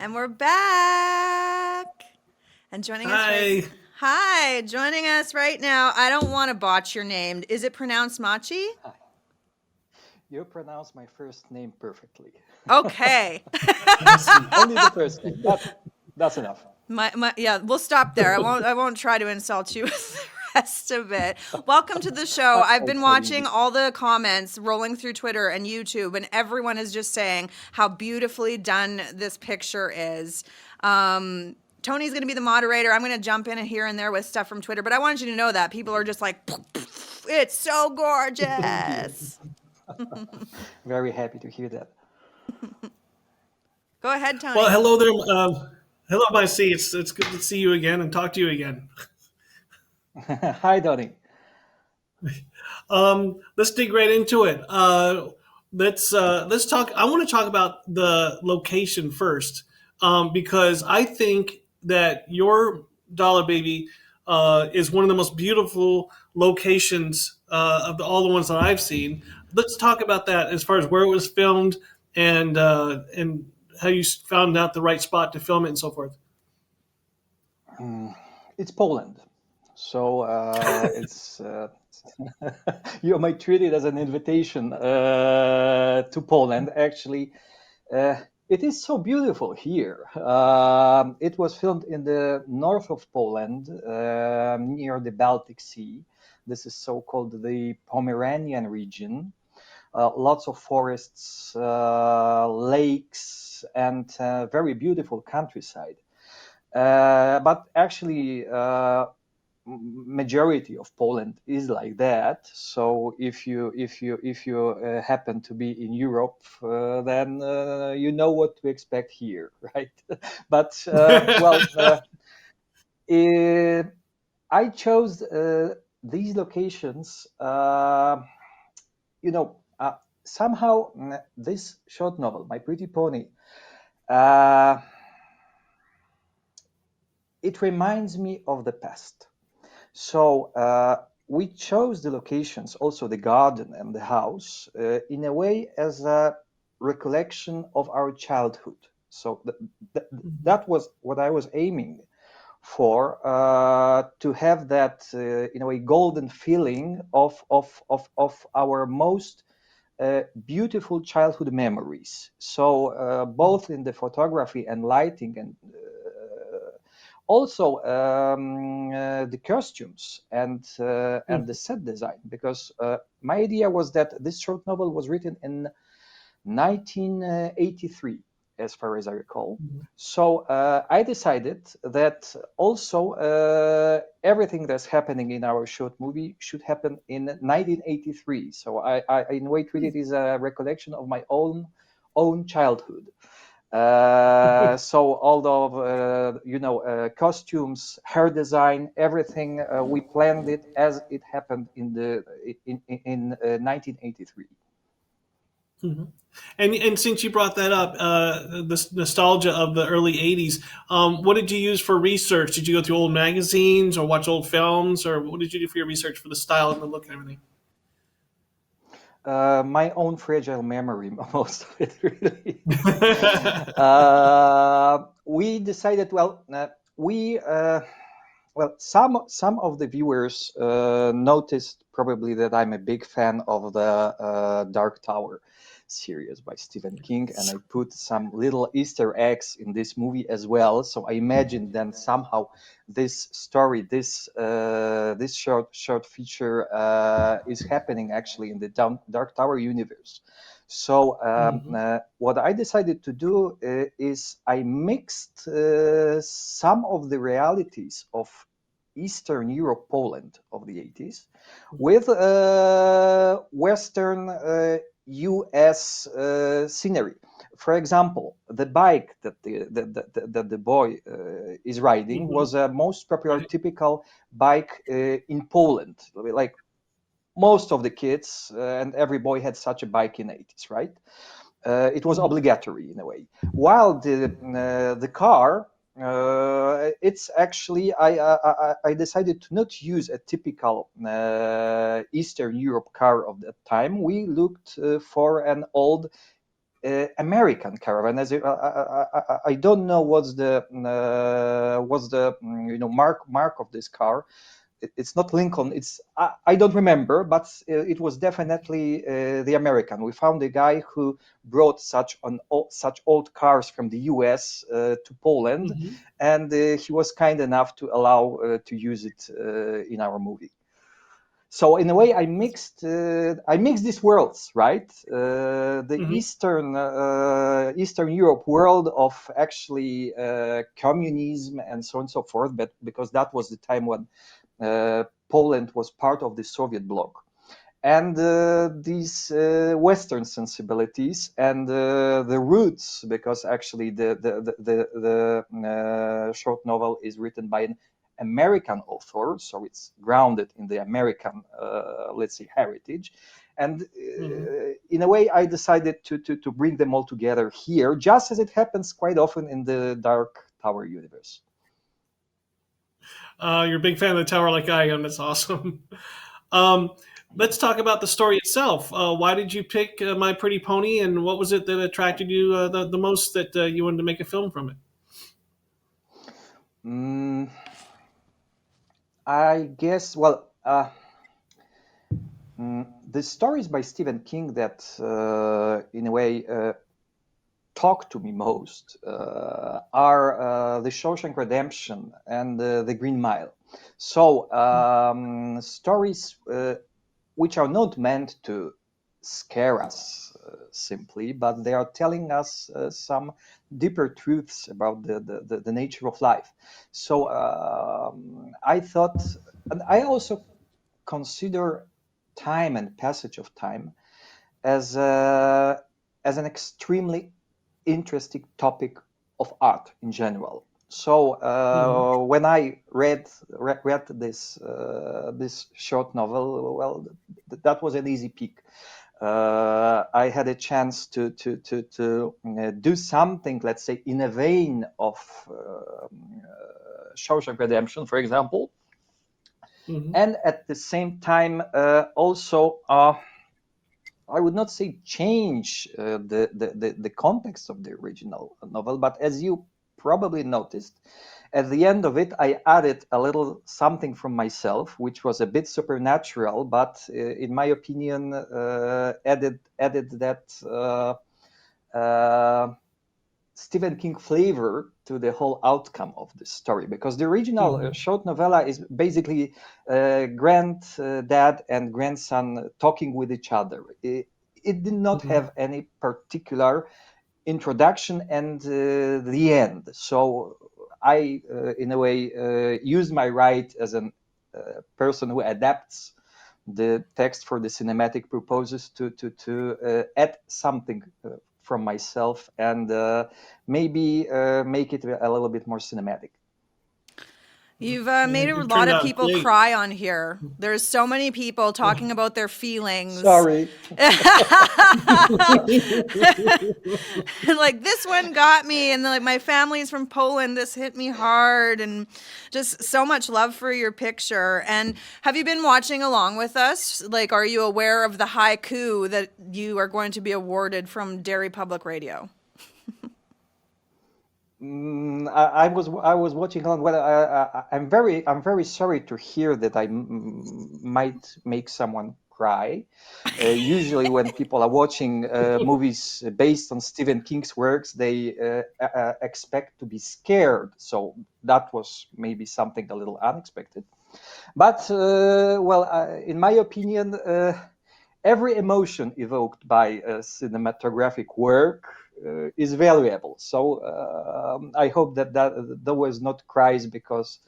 And we're back. And joining us joining us right now. I don't want to botch your name. Is it pronounced Maciej? Hi. You pronounce my first name perfectly. Okay. Only the first name. That's enough. Yeah, we'll stop there. I won't try to insult you with the rest of it. Welcome to the show. I've been watching all the comments rolling through Twitter and YouTube, and everyone is just saying how beautifully done this picture is. Tony's going to be the moderator. I'm going to jump in here and there with stuff from Twitter, but I wanted you to know that people are just like, it's so gorgeous. Very happy to hear that. Go ahead, Tony. Well, hello there. Hello, Maciej. It's good to see you again and talk to you again. Hi, Donnie. Let's dig right into it. Let's talk. I want to talk about the location first, because I think that your Dollar Baby is one of the most beautiful locations of all the ones that I've seen. Let's talk about that as far as where it was filmed and how you found out the right spot to film it and so forth. It's Poland, so it's you might treat it as an invitation to Poland. Actually, it is so beautiful here. It was filmed in the north of Poland, near the Baltic Sea. This is so-called the Pomeranian region. Lots of forests, lakes, and very beautiful countryside. But actually, majority of Poland is like that. So if you happen to be in Europe, then you know what to expect here, right? But I chose these locations. Somehow this short novel, My Pretty Pony, it reminds me of the past. So we chose the locations, also the garden and the house, in a way as a recollection of our childhood. So that was what I was aiming for, to have that, in a way, golden feeling of our most beautiful childhood memories. So both in the photography and lighting, and also the costumes and the set design, because my idea was that this short novel was written in 1983, as far as I recall. So I decided that also everything that's happening in our short movie should happen in 1983. So I in a way treat it as a recollection of my own childhood. So all of costumes, hair design, everything, we planned it as it happened in 1983. Mm-hmm. And since you brought that up, this nostalgia of the early 80s, what did you use for research? Did you go through old magazines or watch old films, or what did you do for your research for the style and the look and everything? My own fragile memory, most of it, really. We decided, some of the viewers noticed probably that I'm a big fan of the Dark Tower series by Stephen King, and I put some little Easter eggs in this movie as well. So I imagined then somehow this story, this short feature is happening actually in the Dark Tower universe. So what I decided to do is I mixed some of the realities of Eastern Europe, Poland of the 80s with Western US scenery. For example, the bike that the boy is riding was a most popular typical bike in Poland. Like most of the kids and every boy had such a bike in the 80s, right? It was obligatory in a way. While the car, it's actually I decided to not use a typical Eastern Europe car of that time. We looked for an old American caravan. As I don't know what's the mark of this car. It's not Lincoln. I don't remember, but it was definitely the American. We found a guy who brought such old cars from the U.S. To Poland, Mm-hmm. and he was kind enough to allow to use it in our movie. So in a way, I mixed these worlds, right? The Mm-hmm. Eastern Europe world of actually communism and so on and so forth, but because that was the time when Poland was part of the Soviet bloc, and these Western sensibilities and the roots, because actually the short novel is written by an American author, so it's grounded in the American, let's say, heritage. And in a way, I decided to bring them all together here, just as it happens quite often in the Dark Tower universe. You're a big fan of the tower like I am. That's awesome. Let's talk about the story itself. Why did you pick My Pretty Pony, and what was it that attracted you the most that you wanted to make a film from it? I guess, well, the stories by Stephen King that, in a way, talk to me most are The Shawshank Redemption and The Green Mile. So stories which are not meant to scare us simply, but they are telling us some deeper truths about the nature of life. So I thought, and I also consider time and passage of time as an extremely interesting topic of art in general. So when I read this short novel, well, that was an easy pick. I had a chance to do something, let's say, in a vein of Shawshank Redemption, for example, and at the same time also. I would not say change the context of the original novel, but as you probably noticed, at the end of it, I added a little something from myself, which was a bit supernatural, but in my opinion, added that Stephen King flavor to the whole outcome of the story, because the original short novella is basically granddad and grandson talking with each other. It did not have any particular introduction and the end. So I, in a way, use my right as a person who adapts the text for the cinematic purposes to add something from myself and maybe make it a little bit more cinematic. You've made a lot of people cry on here. There's so many people talking about their feelings. Sorry. Like, this one got me, and like, my family's from Poland. This hit me hard, and just so much love for your picture. And have you been watching along with us? Like, are you aware of the haiku that you are going to be awarded from Derry Public Radio? I was watching on. Well, I'm very sorry to hear that I might make someone cry. Usually, when people are watching movies based on Stephen King's works, they expect to be scared. So that was maybe something a little unexpected. But in my opinion, every emotion evoked by a cinematographic work is valuable. So I hope that there was not cries because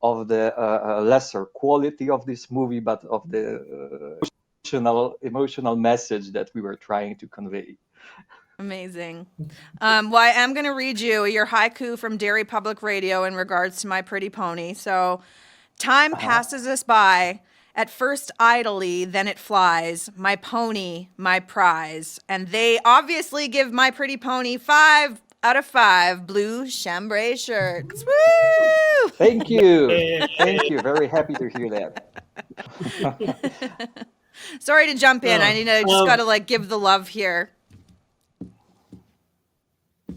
of the lesser quality of this movie, but of the emotional message that we were trying to convey. Amazing. Well, I am going to read you your haiku from Derry Public Radio in regards to My Pretty Pony. So, time passes us by. At first idly, then it flies. My pony, my prize. And they obviously give My Pretty Pony 5 out of 5 blue chambray shirts. Woo! Thank you. Thank you. Very happy to hear that. Sorry to jump in. I just got to give the love here.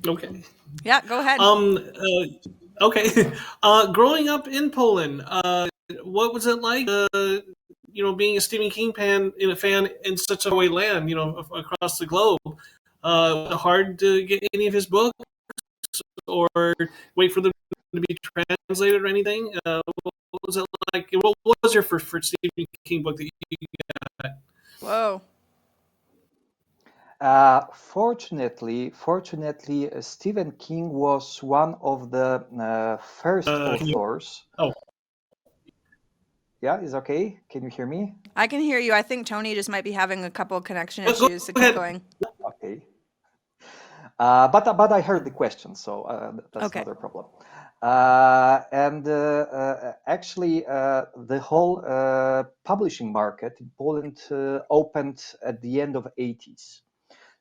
Okay. Yeah, go ahead. Okay. Growing up in Poland, what was it like? Being a Stephen King fan in such a way land, across the globe. Was it hard to get any of his books, or wait for them to be translated or anything? What was it like? What was your first Stephen King book that you got? Whoa. Fortunately, Stephen King was one of the first Can you? authors. Oh, Yeah, is okay? Can you hear me? I can hear you. I think Tony just might be having a couple of connection go issues, so keep ahead. going. Okay. But I heard the question, so that's Okay. not a problem. Actually, the whole publishing market in Poland opened at the end of 80s.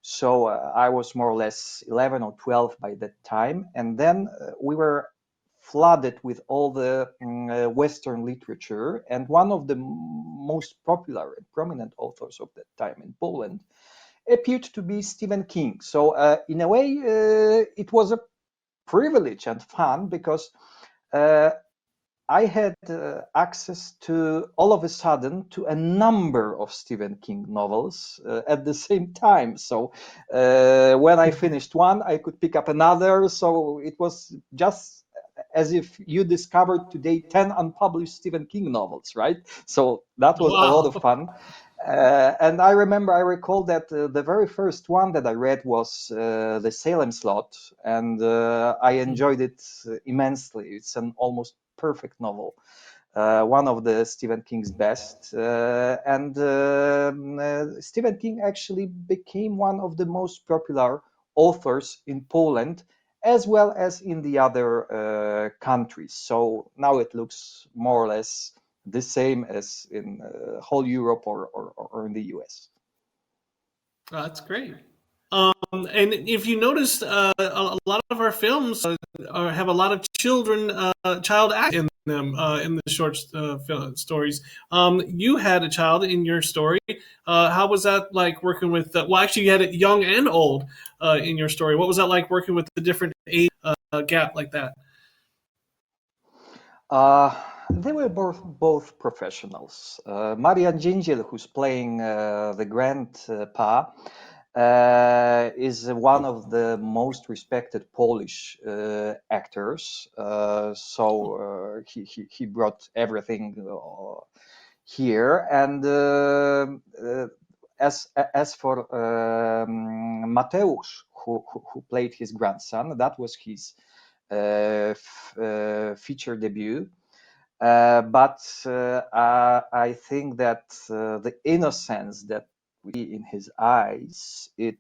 So I was more or less 11 or 12 by that time, and then we were flooded with all the Western literature, and one of the most popular and prominent authors of that time in Poland appeared to be Stephen King. So in a way, it was a privilege and fun because uh, I had access to all of a sudden to a number of Stephen King novels at the same time. So when I finished one, I could pick up another. So it was just as if you discovered today 10 unpublished Stephen King novels, right? So that was a lot of Wow. fun. And I recall that the very first one that I read was The Salem Slot, and I enjoyed it immensely. It's an almost perfect novel, one of the Stephen King's best. Stephen King actually became one of the most popular authors in Poland, as well as in the other countries. So now it looks more or less the same as in whole Europe or in the US. That's great. And if you noticed, a lot of our films have a lot of child actors in them in the short stories. You had a child in your story. How was that like working with? Well, actually, you had it young and old in your story. What was that like working with the different age gap like that? Uh, they were both professionals. Marian Gingiel, who's playing the grandpa, is one of the most respected Polish actors. He brought everything here. And as for Mateusz, who played his grandson, that was his feature debut. But I think that the innocence that we see in his eyes, in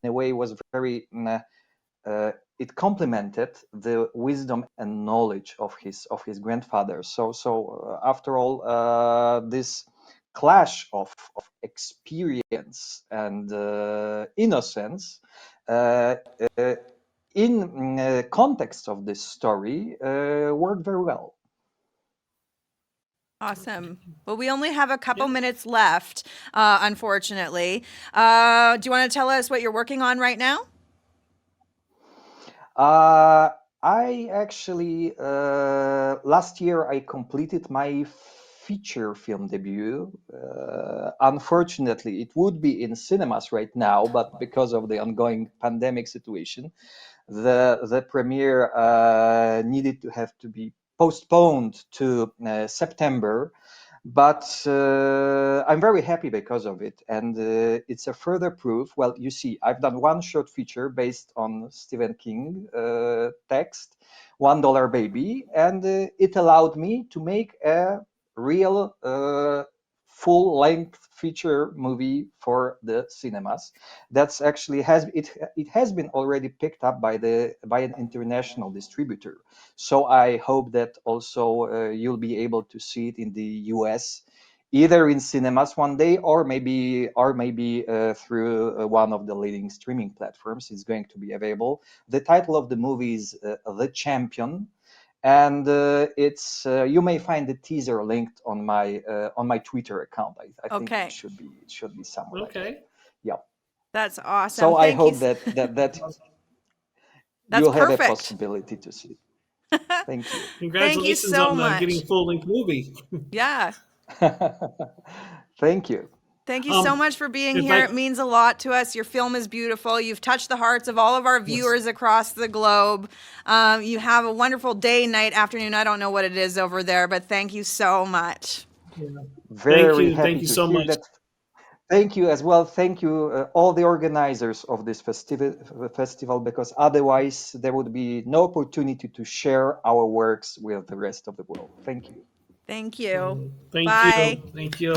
a way was very. It complemented the wisdom and knowledge of his grandfather. So after all, this clash of experience and innocence uh, uh, in context of this story worked very well. Awesome. Well, we only have a couple minutes left, unfortunately. Do you want to tell us what you're working on right now? I actually last year I completed my feature film debut. Unfortunately, it would be in cinemas right now, but because of the ongoing pandemic situation, the premiere needed to be postponed to September. But I'm very happy because of it, and it's a further proof. Well, you see, I've done one short feature based on Stephen King text, $1 Baby, and it allowed me to make a real full-length feature movie for the cinemas. That's actually it has been already picked up by an international distributor. So I hope that also you'll be able to see it in the US, either in cinemas one day, or maybe through one of the leading streaming platforms. It's going to be available. The title of the movie is The Champion, and it's you may find the teaser linked on my Twitter account. I think Okay. it should be somewhere like that. Okay. Yeah. That's awesome. So I Thank you. hope that That's you'll have a perfect. possibility to see. Thank you. Congratulations so on getting much. a full length movie. Yeah. Thank you. Thank you so Um, much for being if here. I It means a lot to us. Your film is beautiful. You've touched the hearts of all of our yes. viewers across the globe. You have a wonderful day, night, afternoon. I don't know what it is over there, but thank you so much. Yeah. Very Thank happy you to so hear much. that. Thank you as well. Thank you, all the organizers of this festival, because otherwise there would be no opportunity to share our works with the rest of the world. Thank you. Thank you. Thank Bye. you. Thank you.